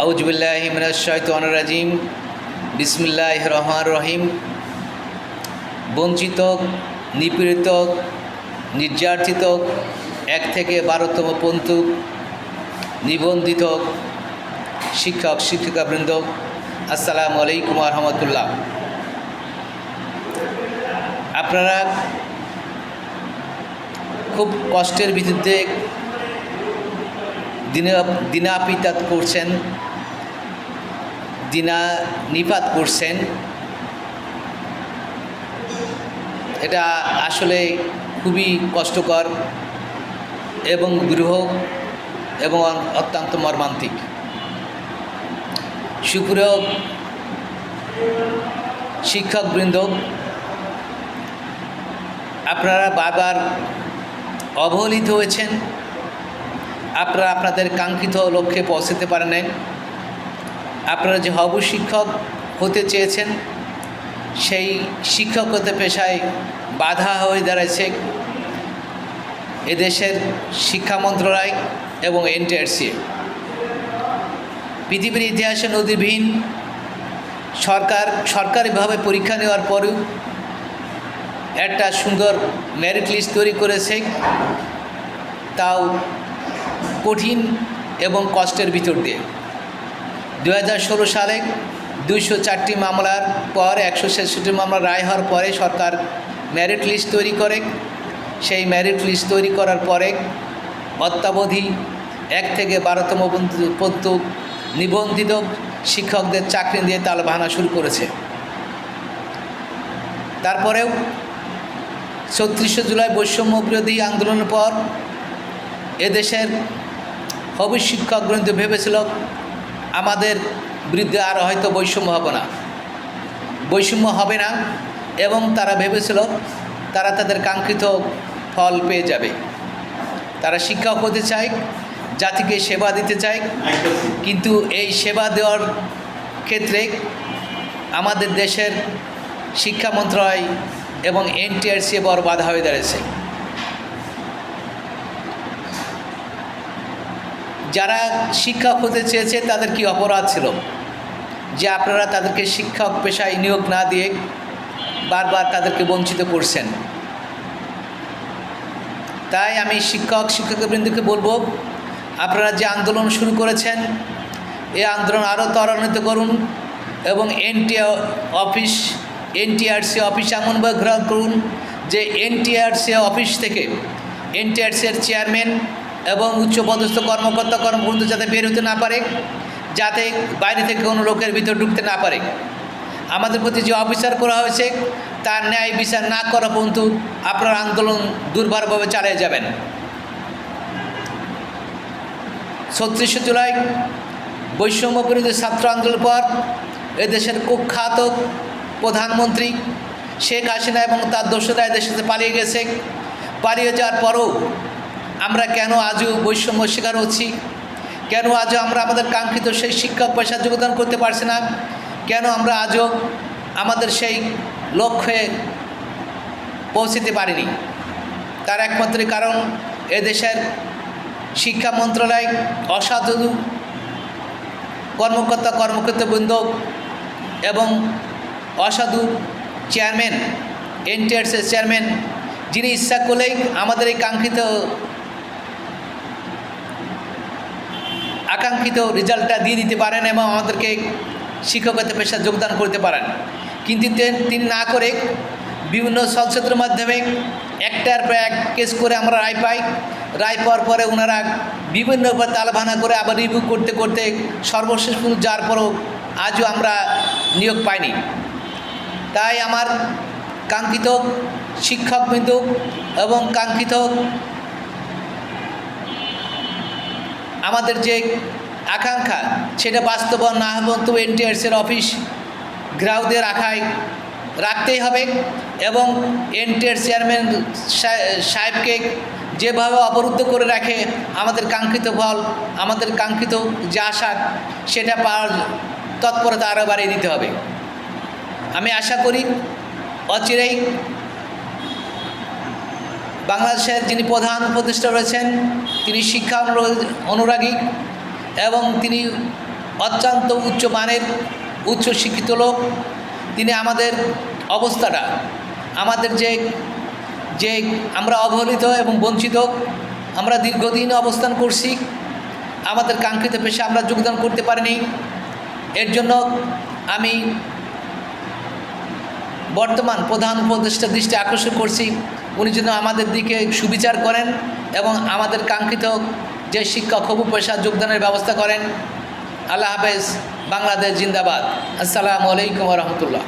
আউযুবিল্লাহি মিনাশ শাইতানির রাজিম। বিসমিল্লাহির রহমানির রহিম। বঞ্চিত, নিপীড়িত, নির্যাতিত 1 থেকে 12তম পর্যন্ত নিবন্ধিত শিক্ষক শিক্ষিকাবৃন্দ, আসসালামু আলাইকুম ওয়া রাহমাতুল্লাহ। আপনারা খুব কষ্টের ভিত্তিতে দিনাপিপাত করছেন, দিনানিপাত করছেন। এটা আসলে খুবই কষ্টকর এবং দুরূহ এবং অত্যন্ত মর্মান্তিক। সুপ্রিয় শিক্ষকবৃন্দ, আপনারা বারবার অবহেলিত হয়েছেন। আপনারা আপনাদের কাঙ্ক্ষিত লক্ষ্যে পৌঁছতে পারেন নাই। আপনারা যে হবু শিক্ষক হতে চেয়েছেন, সেই শিক্ষকতা পেশায় বাধা হয়ে দাঁড়াইছে এদেশের শিক্ষা মন্ত্রণালয় এবং এনটিআরসি। পৃথিবীর ইতিহাসে নজিরবিহীন সরকারিভাবে পরীক্ষা নেওয়ার পরেও একটা সুন্দর মেরিট লিস্ট তৈরি করেছে, তাও কঠিন এবং কষ্টের ভিতর দিয়ে। 2016 সালে 204টি মামলার পর 166 মামলা রায় হওয়ার পরে সরকার মেরিট লিস্ট তৈরি করে। সেই মেরিট লিস্ট তৈরি করার পরে অদ্যাবধি 1 থেকে 12তম পর্যন্ত নিবন্ধিত শিক্ষকদের চাকরি দিয়ে তালবাহানা শুরু করেছে। তারপরেও 34শে জুলাই বৈষম্য বিরোধী আন্দোলনের পর এদেশের হবু শিক্ষকবৃন্দ ভেবেছিল আমাদের বিরুদ্ধে আর হয়তো বৈষম্য হবে না এবং তারা ভেবেছিল তারা তাদের কাঙ্ক্ষিত ফল পেয়ে যাবে। তারা শিক্ষক হতে চায়, জাতিকে সেবা দিতে চায়, কিন্তু এই সেবা দেওয়ার ক্ষেত্রে আমাদের দেশের শিক্ষা মন্ত্রণালয় এবং এনটিআরসি বড় বাধা হয়ে দাঁড়িয়েছে। যারা শিক্ষক হতে চেয়েছে তাদের কি অপরাধ ছিল যে আপনারা তাদেরকে শিক্ষক পেশায় নিয়োগ না দিয়ে বারবার তাদেরকে বঞ্চিত করছেন? তাই আমি শিক্ষকবৃন্দকে বলবো, আপনারা যে আন্দোলন শুরু করেছেন এই আন্দোলন আরও ত্বরান্বিত করুন এবং এনটিআরসি অফিস এমনভাবে গ্রহণ করুন যে এনটিআরসি অফিস থেকে এনটিআরসির চেয়ারম্যান এবং উচ্চপদস্থ কর্মকর্তা যাতে বের হতে না পারে, যাতে বাইরে থেকে কোনো লোকের ভিতর ঢুকতে না পারে। আমাদের প্রতি যে অবিচার করা হয়েছে তার ন্যায় বিচার না করা পর্যন্ত আপনার আন্দোলন দুর্বারভাবে চালিয়ে যাবেন। 36শে জুলাই বৈষম্য বিরোধী ছাত্র আন্দোলনের পর এদেশের কুখ্যাত প্রধানমন্ত্রী শেখ হাসিনা এবং তার দোসররা এদেশ থেকে পালিয়ে গেছে। পালিয়ে যাওয়ার পরও আমরা কেন আজও বৈষম্য শিকার হচ্ছি? কেন আজও আমরা আমাদের কাঙ্ক্ষিত সেই শিক্ষক পেশায় যোগদান করতে পারছি না? কেন আমরা আজও আমাদের সেই লক্ষ্যে পৌঁছতে পারিনি? তার একমাত্র কারণ এদেশের শিক্ষা মন্ত্রণালয় অসাধু কর্মকর্তাবৃন্দ এবং অসাধু চেয়ারম্যান, এনটিআরসির চেয়ারম্যান, যিনি ইচ্ছা করলেই আমাদের এই আকাঙ্ক্ষিত রেজাল্টটা দিয়ে দিতে পারেন এবং আমাদেরকে শিক্ষকতা পেশায় যোগদান করতে পারেন। কিন্তু তিনি না করে বিভিন্ন চলচ্চিত্রের মাধ্যমে একটার পর এক কেস করে আমরা রায় পাই। রায় পাওয়ার পরে ওনারা বিভিন্ন উপর তালবাহানা করে আবার রিভিউ করতে করতে সর্বশেষ পর্যন্ত যার পরও আজও আমরা নিয়োগ পাইনি। তাই আমার কাঙ্ক্ষিত শিক্ষকবৃন্দ এবং কাঙ্ক্ষিত আমাদের যে আকাঙ্ক্ষা সেটা বাস্তবায়ন না হবে তো এনটিআরসির অফিস গ্রাহকদের রাখতেই হবে এবং এনটিআর চেয়ারম্যান সাহেবকে যেভাবে অবরুদ্ধ করে রাখে আমাদের কাঙ্ক্ষিত ফল, আমাদের কাঙ্ক্ষিত যে আশা সেটা পাওয়ার তৎপরতা আরও বাড়িয়ে দিতে হবে। আমি আশা করি অচিরেই বাংলাদেশের যিনি প্রধান উপদেষ্টা রয়েছেন তিনি শিক্ষা অনুরাগী এবং তিনি অত্যন্ত উচ্চমানের উচ্চ শিক্ষিত লোক। তিনি আমাদের অবস্থাটা, আমাদের যে আমরা অবহেলিত এবং বঞ্চিত, আমরা দীর্ঘদিন অবস্থান করছি, আমাদের কাঙ্ক্ষিত পেশা আমরা যোগদান করতে পারিনি। এর জন্য আমি বর্তমান প্রধান উপদেষ্টার দৃষ্টি আকর্ষণ করছি, উনি যেন আমাদের দিকে সুবিচার করেন এবং আমাদের কাঙ্ক্ষিত যে শিক্ষক হবু পেশা যোগদানের ব্যবস্থা করেন। আল্লাহ হাফেজ। বাংলাদেশ জিন্দাবাদ। আসসালামু আলাইকুম ওয়া রাহমাতুল্লাহ।